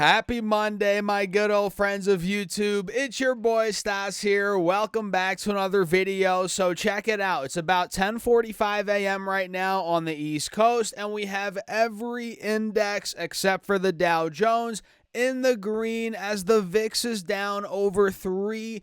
Happy Monday, my good old friends of YouTube. It's your boy Stas here. Welcome back to another video. So check it out. It's about 10:45 a.m. right now on the East Coast, and we have every index except for the Dow Jones in the green as the VIX is down over 3%.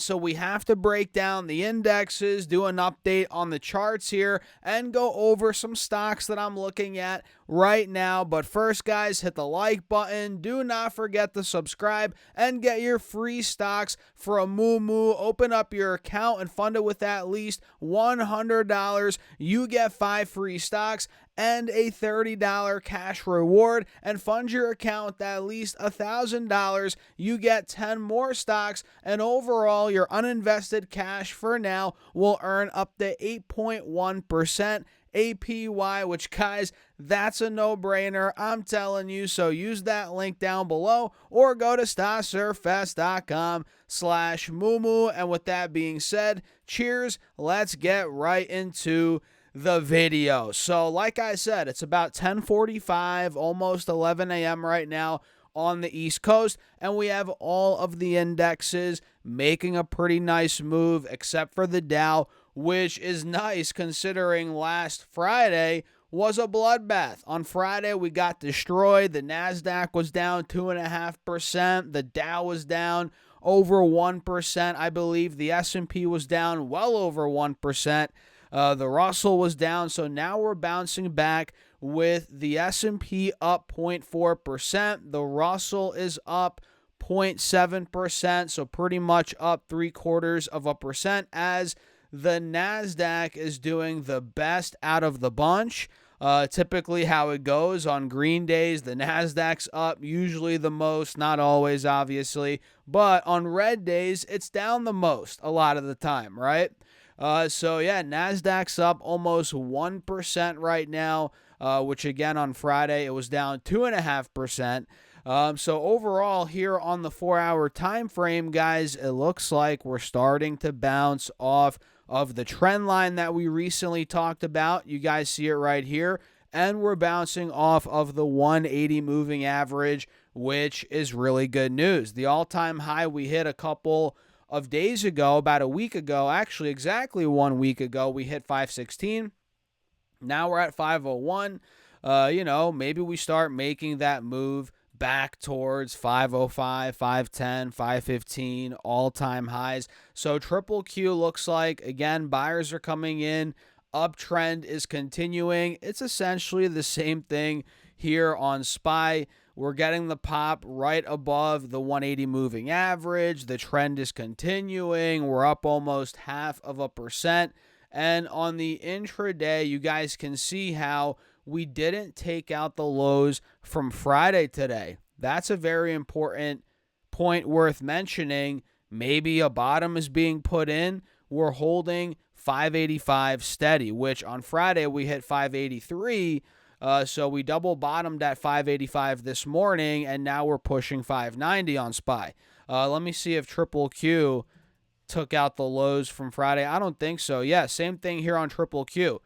So we have to break down the indexes, do an update on the charts here, and go over some stocks that I'm looking at right now. But first, guys, hit the like button. Do not forget to subscribe and get your free stocks for a moo. Open up your account and fund it with at least $100. You get 5 free stocks and a $30 cash reward, and fund your account with at least $1,000. You get 10 more stocks, and overall your uninvested cash for now will earn up to 8.1% APY, which, guys, that's a no-brainer, I'm telling you. So use that link down below or go to stasurfest.com/moo. And with that being said, cheers. Let's get right into the video. So like I said, it's about 10:45, almost 11 a.m. right now on the East Coast, and we have all of the indexes making a pretty nice move except for the Dow, which is nice considering last Friday was a bloodbath. On Friday, we got destroyed. The NASDAQ was down 2.5%. The Dow was down over 1%. I believe the S&P was down well over 1%. The Russell was down, so now we're bouncing back with the S&P up 0.4%. The Russell is up 0.7%, so pretty much up 0.75%, as the NASDAQ is doing the best out of the bunch. Typically how it goes on green days, the NASDAQ's up usually the most, not always obviously, but on red days, it's down the most a lot of the time, right? So yeah, NASDAQ's up almost 1% right now, which again on Friday it was down 2.5%. So overall here on the 4-hour time frame, guys, it looks like we're starting to bounce off of the trend line that we recently talked about. You guys see it right here, and we're bouncing off of the 180 moving average, which is really good news. The all-time high we hit a couple of days ago, about a week ago, actually exactly 1 week ago, we hit 516. Now we're at 501. Maybe we start making that move back towards 505, 510, 515, all-time highs. So triple Q looks like, again, buyers are coming in. Uptrend is continuing. It's essentially the same thing here on SPY. We're getting the pop right above the 180 moving average. The trend is continuing. We're up almost 0.5%. And on the intraday, you guys can see how we didn't take out the lows from Friday today. That's a very important point worth mentioning. Maybe a bottom is being put in. We're holding 585 steady, which on Friday we hit 583. So we double bottomed at 585 this morning, and now we're pushing 590 on SPY. Let me see if Triple Q took out the lows from Friday. I don't think so. Yeah, same thing here on Triple Q.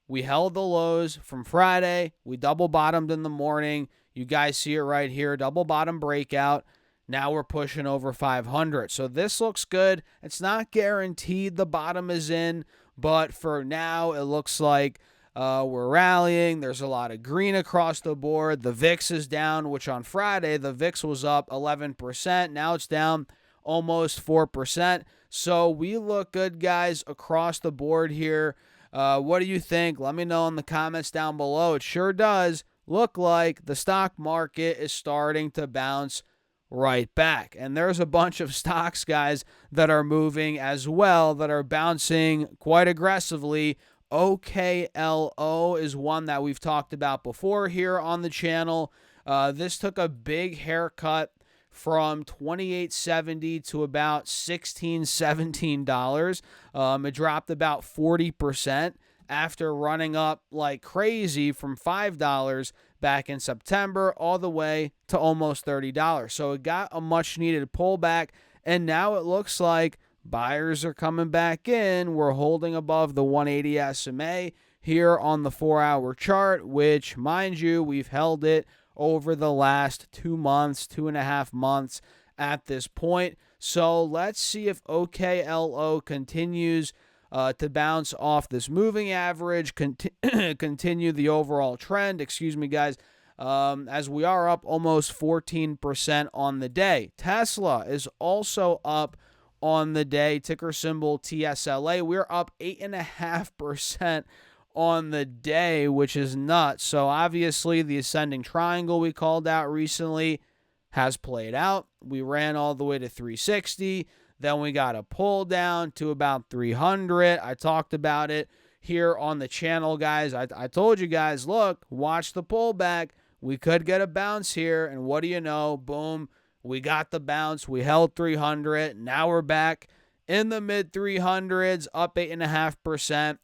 We held the lows from Friday. We double bottomed in the morning. You guys see it right here, double bottom breakout. Now we're pushing over 500. So this looks good. It's not guaranteed the bottom is in, but for now it looks like we're rallying. There's a lot of green across the board. The VIX is down, which on Friday the VIX was up 11%. Now it's down almost 4%. So we look good, guys, across the board here. What do you think? Let me know in the comments down below. It sure does look like the stock market is starting to bounce right back. And there's a bunch of stocks, guys, that are moving as well, that are bouncing quite aggressively. OKLO is one that we've talked about before here on the channel. This took a big haircut from $28.70 to about $16, $17. It dropped about 40% after running up like crazy from $5 back in September all the way to almost $30. So it got a much needed pullback, and now it looks like buyers are coming back in. We're holding above the 180 SMA here on the 4-hour chart, which, mind you, we've held it over the last 2 months, 2.5 months at this point. So let's see if OKLO continues to bounce off this moving average, continue the overall trend, excuse me, guys, as we are up almost 14% on the day. Tesla is also up on the day, ticker symbol TSLA. We're up 8.5% on the day, which is nuts. So obviously the ascending triangle we called out recently has played out. We ran all the way to 360. Then we got a pull down to about 300. I talked about it here on the channel, guys. I told you guys, look, watch the pullback. We could get a bounce here. And what do you know? Boom. We got the bounce. We held 300. Now we're back in the mid 300s, up 8.5%,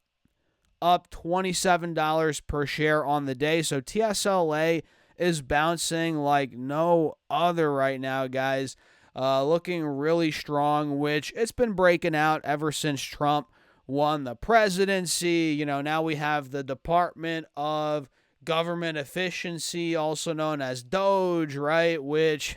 up $27 per share on the day. So TSLA is bouncing like no other right now, guys. Looking really strong, which it's been breaking out ever since Trump won the presidency. You know, now we have the Department of Government Efficiency, also known as Doge, right, which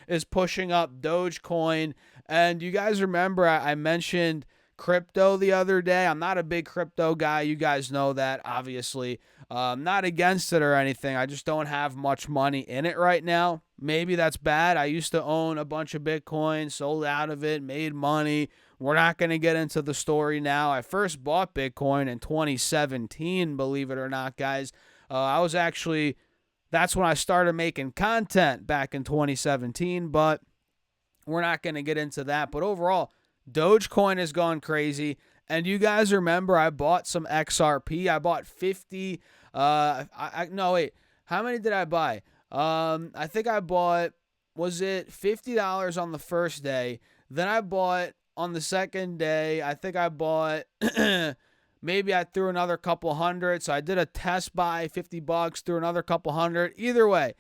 is pushing up Dogecoin. And you guys remember I mentioned crypto the other day. I'm not a big crypto guy. You guys know that, obviously. I'm not against it or anything. I just don't have much money in it right now. Maybe that's bad. I used to own a bunch of Bitcoin, sold out of it, made money. We're not going to get into the story now. I first bought Bitcoin in 2017, believe it or not, guys. That's when I started making content back in 2017, but we're not going to get into that. But overall, Dogecoin has gone crazy. And you guys remember I bought some XRP. I bought 50. No, wait. How many did I buy? I think I bought, was it $50 on the first day? Then I bought on the second day, I think I bought, maybe I threw another couple hundred. So I did a test buy, $50, threw another couple hundred. Either way,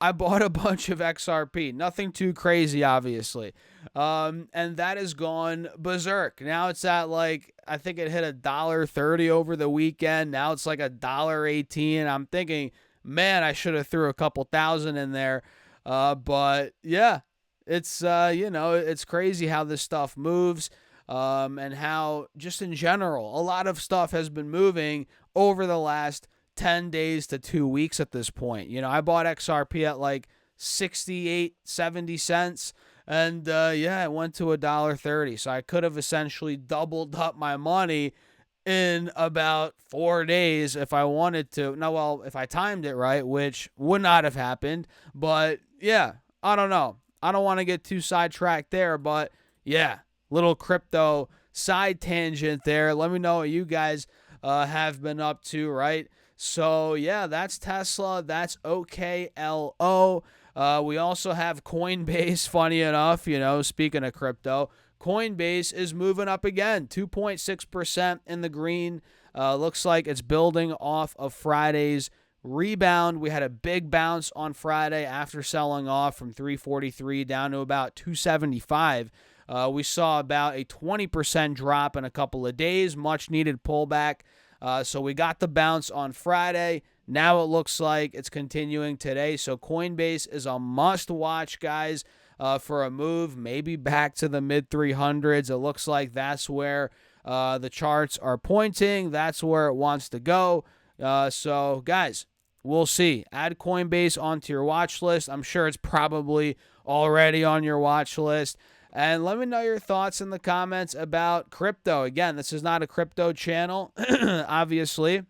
I bought a bunch of XRP. Nothing too crazy, obviously. And that has gone berserk. Now it's at like, I think it hit $1.30 over the weekend. Now it's like $1.18. I'm thinking, man, I should have threw a couple thousand in there. But yeah, it's, it's crazy how this stuff moves. And how just in general, a lot of stuff has been moving over the last 10 days to 2 weeks at this point. You know, I bought XRP at like 68, 70 cents. And it went to $1.30. So I could have essentially doubled up my money in about 4 days if I wanted to. No, well, if I timed it right, which would not have happened. But yeah, I don't know. I don't want to get too sidetracked there. But yeah, little crypto side tangent there. Let me know what you guys have been up to, right? So yeah, that's Tesla. That's OKLO. We also have Coinbase, funny enough, speaking of crypto. Coinbase is moving up again, 2.6% in the green. Looks like it's building off of Friday's rebound. We had a big bounce on Friday after selling off from 343 down to about 275. We saw about a 20% drop in a couple of days, much needed pullback. So we got the bounce on Friday. Now it looks like it's continuing today. So Coinbase is a must-watch, guys, for a move, maybe back to the mid-300s. It looks like that's where the charts are pointing. That's where it wants to go. So, guys, we'll see. Add Coinbase onto your watch list. I'm sure it's probably already on your watch list. And let me know your thoughts in the comments about crypto. Again, this is not a crypto channel, obviously,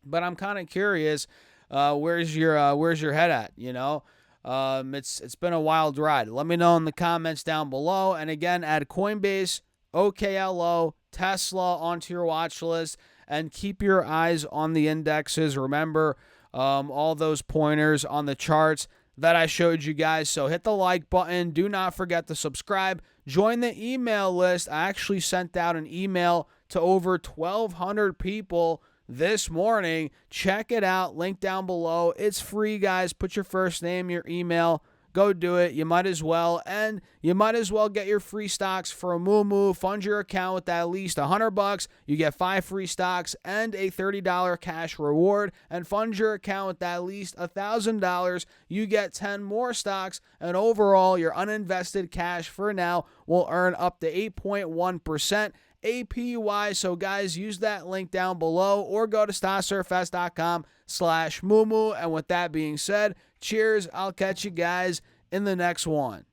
but I'm kind of curious. Where's your head at? It's been a wild ride. Let me know in the comments down below. And again, add Coinbase, OKLO, Tesla onto your watch list, and keep your eyes on the indexes. Remember all those pointers on the charts that I showed you guys. So hit the like button. Do not forget to subscribe. Join the email list. I actually sent out an email to over 1,200 people this morning. Check it out. Link down below. It's free, guys. Put your first name, your email. Go go do it. You might as well. And you might as well get your free stocks from Moomoo. Fund your account with at least $100. You get 5 free stocks and a $30 cash reward. And fund your account with at least $1,000. You get 10 more stocks. And overall, your uninvested cash for now will earn up to 8.1% APY. So guys, use that link down below or go to stocksurfest.com/Moomoo. And with that being said, cheers. I'll catch you guys in the next one.